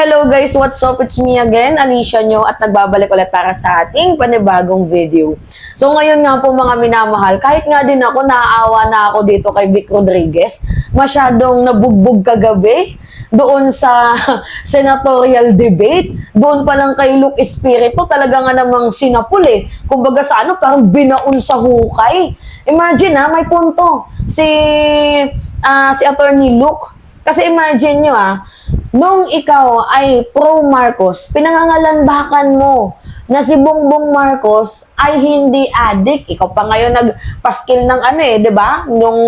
hello guys! What's up? It's me again, Alicia nyo, at nagbabalik ulit para sa ating panibagong video. So ngayon nga po mga minamahal, kahit nga din ako, naaawa na ako dito kay Vic Rodriguez. Masyadong nabugbog kagabi doon sa senatorial debate. Doon pa lang kay Luke Espiritu, talaga nga namang sinapul eh. Kumbaga sa ano, parang binaon sa hukay. Imagine may punto si Attorney Luke. Kasi imagine nyo nung ikaw ay pro-Marcos, pinangangalandakan mo na si Bongbong Marcos ay hindi addict. Ikaw pa ngayon nagpaskil ng di ba? Yung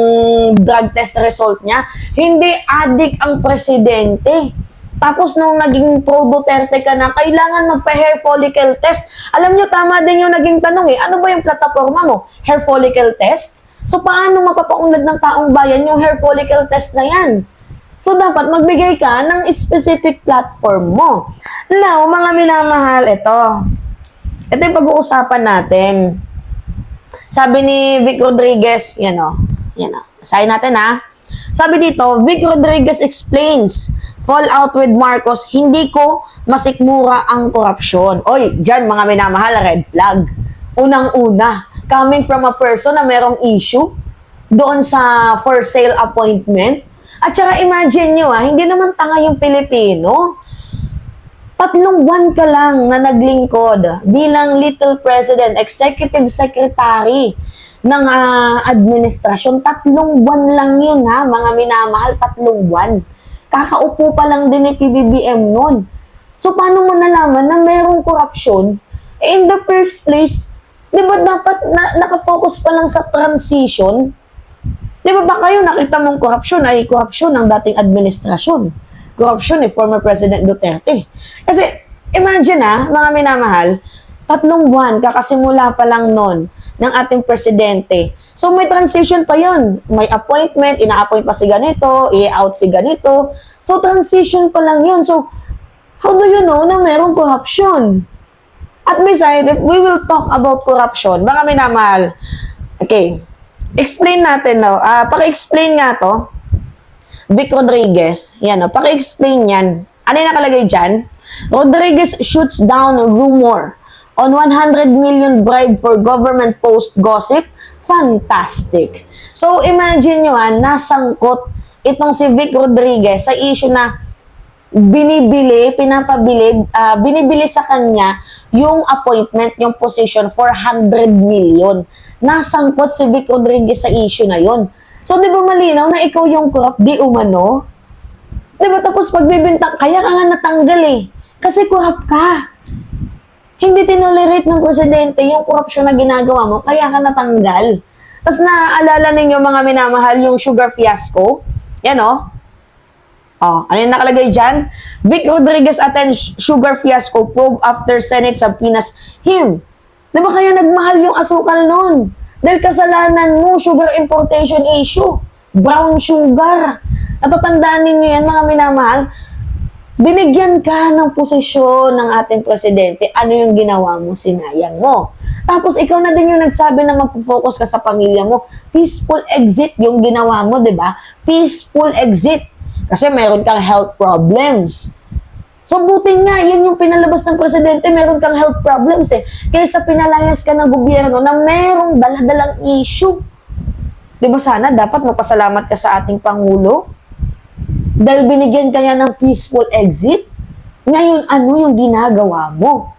drug test result niya. Hindi addict ang presidente. Tapos nung naging pro-Duterte ka na, kailangan magpa-hair follicle test. Alam nyo, tama din yung naging tanong ano ba yung plataforma mo? Hair follicle test? So paano mapapaunlad ng taong bayan yung hair follicle test na yan? So, dapat magbigay ka ng specific platform mo. Now, mga minamahal, ito yung pag-uusapan natin. Sabi ni Vic Rodriguez, yan o. Basahin natin Sabi dito, Vic Rodriguez explains, fallout with Marcos, hindi ko masikmura ang korupsyon. Oy, dyan mga minamahal, red flag. Unang-una, coming from a person na merong issue doon sa for sale appointment. At saka imagine nyo hindi naman tanga yung Pilipino. 3 buwan ka lang na naglingkod bilang Little President, Executive Secretary ng administrasyon. 3 buwan lang yun mga minamahal, 3 buwan. Kakaupo pa lang din ni PBBM nun. So paano mo nalaman na merong korupsyon? In the first place, di ba dapat nakafocus pa lang sa transition? Di ba kayo nakita mong korupsyon ay korupsyon ng dating administrasyon? Korupsyon ni former President Duterte. Kasi imagine mga minamahal, 3 buwan kakasimula pa lang nun ng ating presidente. So may transition pa yun. May appointment, ina-appoint pa si ganito, i-out si ganito. So transition pa lang yun. So how do you know na merong korupsyon? At beside, if we will talk about corruption, mga minamahal, okay, explain natin paki-explain nga to. Vic Rodriguez. Yan paki-explain yan. Ano yung nakalagay dyan? Rodriguez shoots down rumor on 100 million bribe for government post gossip. Fantastic. So imagine nyo nasangkot itong si Vic Rodriguez sa issue na binibili sa kanya yung appointment, yung position for 100 million. Nasangkot si Vic Rodriguez sa issue na yon. So, di ba malinaw na ikaw yung corrupt, di umano? Di ba tapos pagbibintang, kaya ka nga natanggal Kasi corrupt ka. Hindi tinolerate ng presidente yung corruption na ginagawa mo, kaya ka natanggal. Tapos naaalala ninyo mga minamahal yung sugar fiasco? Yan ano yung nakalagay dyan? Vic Rodriguez attends sugar fiasco probe after Senate subpoenas him. Di ba kaya nagmahal yung asukal nun? Dahil kasalanan mo, sugar importation issue. Brown sugar. Natatandaan ninyo yan, mga minamahal. Binigyan ka ng posisyon ng ating presidente. Ano yung ginawa mo? Sinayang mo. Tapos ikaw na din yung nagsabi na mag-focus ka sa pamilya mo. Peaceful exit yung ginawa mo, di ba? Peaceful exit. Kasi meron kang health problems. So, buti nga, yun yung pinalabas ng presidente, meron kang health problems Kaysa pinalayas ka ng gobyerno na merong daladalang issue. Di ba sana, dapat mapasalamat ka sa ating Pangulo? Dahil binigyan ka niya ng peaceful exit? Ngayon, ano yung ginagawa mo?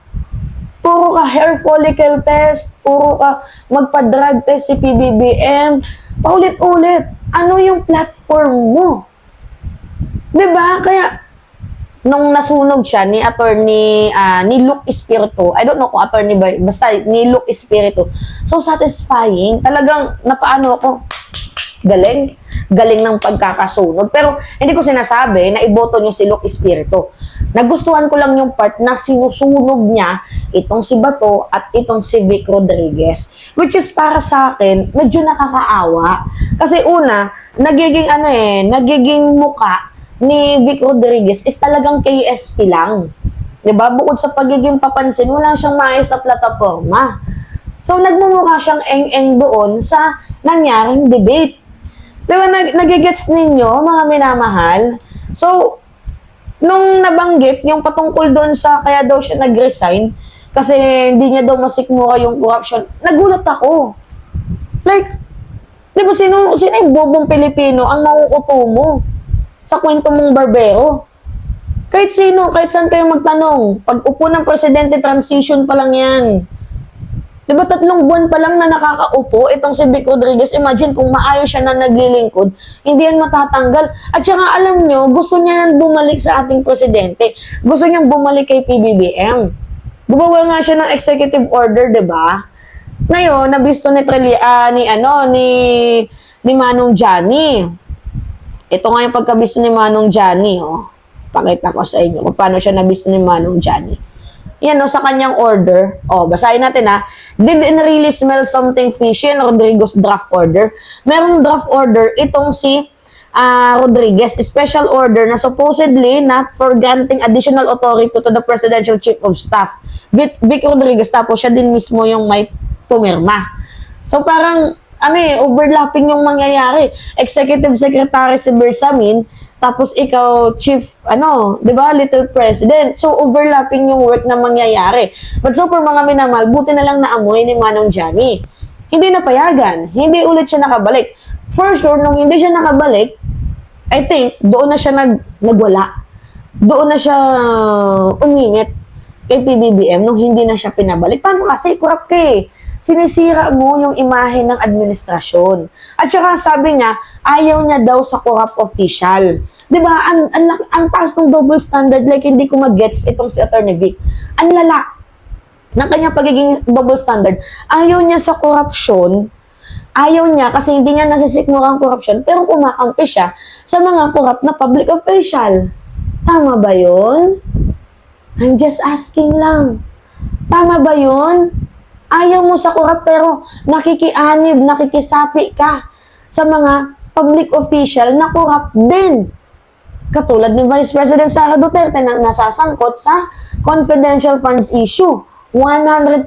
Puro ka hair follicle test, puro ka magpa-drug test si PBBM, paulit-ulit. Ano yung platform mo? Diba? Kaya, nung nasunog siya ni attorney, ni Luke Espiritu, I don't know kung attorney ba, basta ni Luke Espiritu, so satisfying, talagang napaano ako, galing ng pagkakasunog. Pero, hindi ko sinasabi na iboto niyo si Luke Espiritu. Nagustuhan ko lang yung part na sinusunog niya itong si Bato at itong si Vic Rodriguez. Which is para sa akin, medyo nakakaawa. Kasi una, nagiging muka ni Vic Rodriguez is talagang KSP lang. Diba? Bukod sa pagiging papansin, wala siyang maayos na plataforma. So, nagmumukha siyang eng-eng doon sa nangyaring debate. Diba? Nagigets ninyo, mga minamahal? So, nung nabanggit, yung patungkol doon sa kaya daw siya nag-resign, kasi hindi niya daw masikmura yung corruption, nagulat ako. Like, di ba sino yung bobong Pilipino ang mauuto mo sa kwento mong barbero? Kahit sino, kahit saan kayo magtanong, pag upo ng presidente, transition pa lang yan. Di ba 3 buwan pa lang na nakakaupo itong si Vic Rodriguez? Imagine kung maayos siya na naglilingkod, hindi yan matatanggal. At saka alam nyo, gusto niya yan bumalik sa ating presidente. Gusto niyang bumalik kay PBBM. Gumawa nga siya ng executive order, di ba? Ngayon, nabisto ni ni Manong Johnny. Ito nga yung pagkabisto ni Manong Johnny, oh. Pakita ko sa inyo kung paano siya nabisto ni Manong Johnny. Yan, sa kanyang order. Basahin natin ha. Did it really smell something fishy in Rodriguez draft order? Merong draft order itong si Rodriguez, special order na supposedly na for granting additional authority to the Presidential Chief of Staff. Vic Rodriguez, tapos siya din mismo yung may pumirma. So parang, overlapping yung mangyayari. Executive Secretary si Bersamin, tapos ikaw, Chief, di ba, Little President. So, overlapping yung work na mangyayari. But so, for mga minamahal, buti na lang naamoy ni Manong Johnny. Hindi napayagan. Hindi ulit siya nakabalik. For sure, nung hindi siya nakabalik, I think, doon na siya nagwala. Doon na siya umingit kay PBBM nung hindi na siya pinabalik. Paano kasi? Corrupt ka eh. Sinisira mo yung imahe ng administrasyon. At saka sabi niya, ayaw niya daw sa corrupt official. Diba? Ang taas ng double standard, like hindi ko mag-gets itong si Atty. Vic. Ang lala ng kanyang pagiging double standard. Ayaw niya sa corruption. Ayaw niya kasi hindi niya nasisikmura ang corruption, pero kumakampi siya sa mga corrupt na public official. Tama ba yun? I'm just asking lang. Tama ba yun? Ayaw mo sa corrupt pero nakikianib, nakikisapi ka sa mga public official na corrupt din. Katulad ni Vice President Sara Duterte na nasasangkot sa confidential funds issue. 125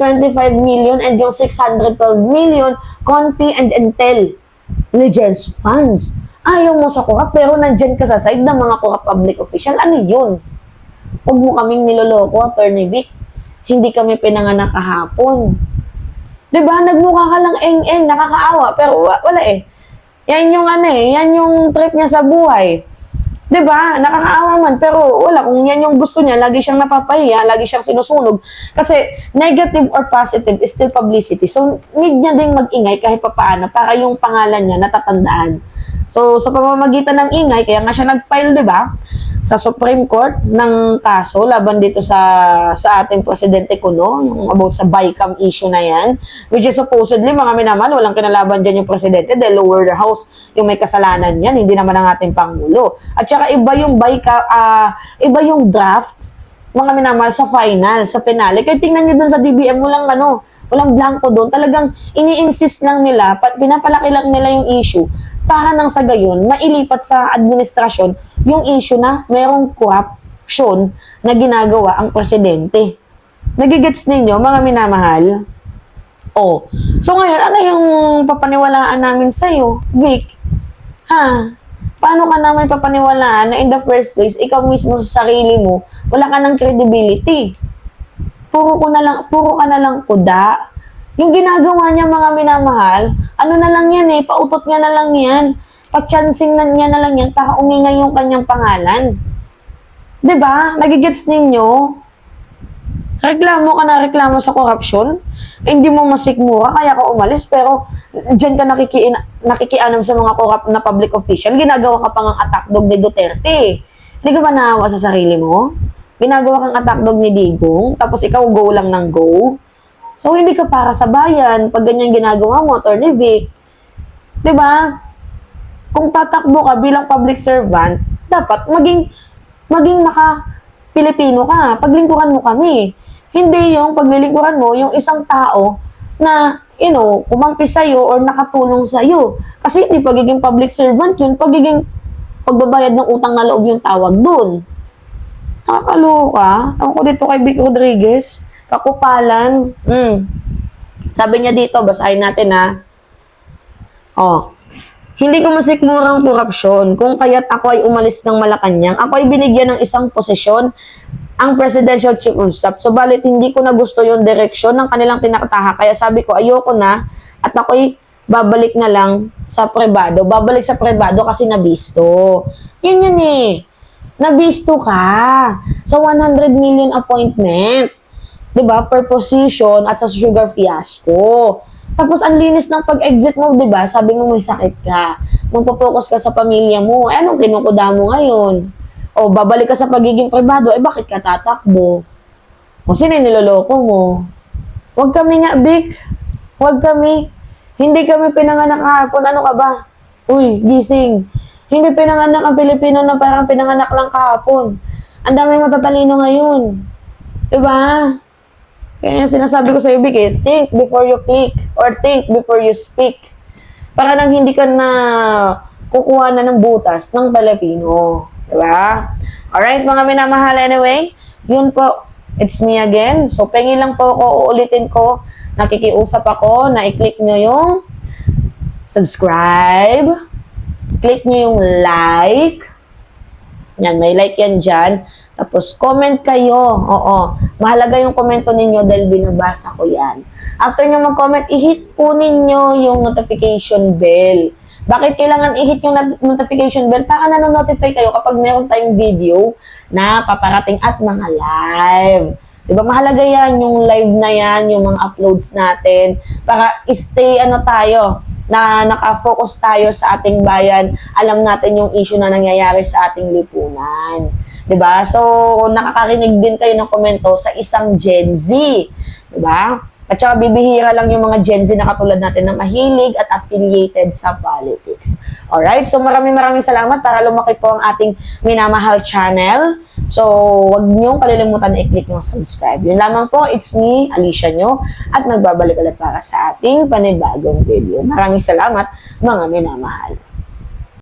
million and yung 612 million Confi and Intelligence funds. Ayaw mo sa corrupt pero nandyan ka sa side ng mga corrupt public official. Ano yun? Huwag mo kaming niloloko, Atty. Vic. Hindi kami pinanganak kahapon. Diba? Nagmukha ka lang eng-eng, nakakaawa, pero wala eh. Yan yung yan yung trip niya sa buhay. Diba? Nakakaawa man, pero wala. Kung yan yung gusto niya, lagi siyang napapahiya, lagi siyang sinusunog. Kasi negative or positive is still publicity. So, need niya ding mag-ingay kahit papaano para yung pangalan niya natatandaan. So, sa pamamagitan ng ingay, kaya nga siya nag-file, diba? Sa Supreme Court ng kaso laban dito sa ating Presidente Kuno, yung about sa BICAM issue na yan, which is supposedly, mga minamahal, walang kinalaban dyan yung Presidente, the lower house yung may kasalanan yan, hindi naman ang ating Pangulo. At saka iba yung iba yung draft, mga minamahal, sa final, sa finale. Kaya tingnan nyo dun sa DBM, walang blanco doon. Talagang ini-insist lang nila, pinapalaki lang nila yung issue para nang sa gayon, mailipat sa administrasyon yung issue na mayroong corruption na ginagawa ang presidente. Nagigets ninyo, mga minamahal? So ngayon, ano yung papaniwalaan namin sa'yo, Vic? Paano ka naman papaniwalaan na in the first place, ikaw mismo sa sarili mo, wala ka ng credibility? Puro ka na lang kuda. Yung ginagawa niya, mga minamahal, ano na lang yan pautot niya na lang yan. Pa-chancing na niya na lang yan para umingay yung kanyang pangalan. Diba? Nagigets ninyo? Reklamo ka na reklamo sa korupsyon, hindi mo masikmura, kaya ka umalis, pero dyan ka nakikianam sa mga corrupt na public official, ginagawa ka pang ang attack dog ni Duterte. Hindi ka ba naawa sa sarili mo? Ginagawa kang attack dog ni Digong, tapos ikaw go lang ng go. So, hindi ka para sa bayan pag ganyan ginagawa mo, Atty. Vic. Diba? Kung tatakbo ka bilang public servant, dapat maging maka-Pilipino ka. Paglingkuran mo kami. Hindi yung paglilingkuran mo yung isang tao na, kumampi sa'yo or nakatulong sa'yo. Kasi hindi pagiging public servant yun, pagiging pagbabayad ng utang na loob yung tawag dun. Nakakaloka. Ako dito kay Vic Rodriguez. Kakupalan. Sabi niya dito, basahin natin Hindi ko masikmurang korupsyon kung kaya't ako ay umalis ng Malacanang. Ako ay binigyan ng isang posisyon, ang Presidential Chief of Staff. Subalit hindi ko na gusto yung direksyon ng kanilang tinaktaha. Kaya sabi ko, ayoko na at ako'y babalik na lang sa pribado. Babalik sa pribado kasi nabisto. Yan eh. Nabisto ka sa 100 million appointment. 'Di ba? Per position at sa sugar fiasco. Tapos, ang linis ng pag-exit mo, 'di ba? Sabi mo may sakit ka. Magpo-focus ka sa pamilya mo. Eh, anong kinukuda mo ngayon? O, babalik ka sa pagiging pribado. Eh, bakit ka tatakbo? O, sino yung niloloko mo? Huwag kami nga, Vic. Huwag kami. Hindi kami pinanganak kahapon. Ano ka ba? Uy, gising. Hindi pinanganak ang Pilipino na parang pinanganak lang kahapon. Ang dami matatalino ngayon. 'Di ba? Kaya sinasabi ko sa iyo, Vic, think before you click or think before you speak. Para nang hindi ka na kukuha na ng butas ng Pilipino. Diba? Alright, mga minamahal, anyway, yun po, it's me again. So, pengi lang po ako, uulitin ko, nakikiusap ako, na i-click nyo yung subscribe, click nyo yung like, yan, may like yan dyan. Tapos, comment kayo. Oo. Mahalaga yung komento ninyo dahil binabasa ko yan. After nyo mag-comment, i-hit po ninyo yung notification bell. Bakit kailangan i-hit yung notification bell? Para nanonotify kayo kapag meron tayong video na paparating at mga live. Diba? Mahalaga yan, yung live na yan, yung mga uploads natin. Para stay, tayo, na nakafocus tayo sa ating bayan, alam natin yung issue na nangyayari sa ating lipunan. 'Di ba? So, nakakarinig din kayo ng komento sa isang Gen Z. 'Di ba? At saka bibihira lang yung mga Gen Z na katulad natin na mahilig at affiliated sa politics. Alright? So, maraming salamat para lumaki po ang ating minamahal channel. So, wag niyong kalilimutan na i-click yung subscribe. Yun lamang po, it's me, Alicia nyo, at nagbabalik ulit para sa ating panibagong video. Maraming salamat, mga minamahal.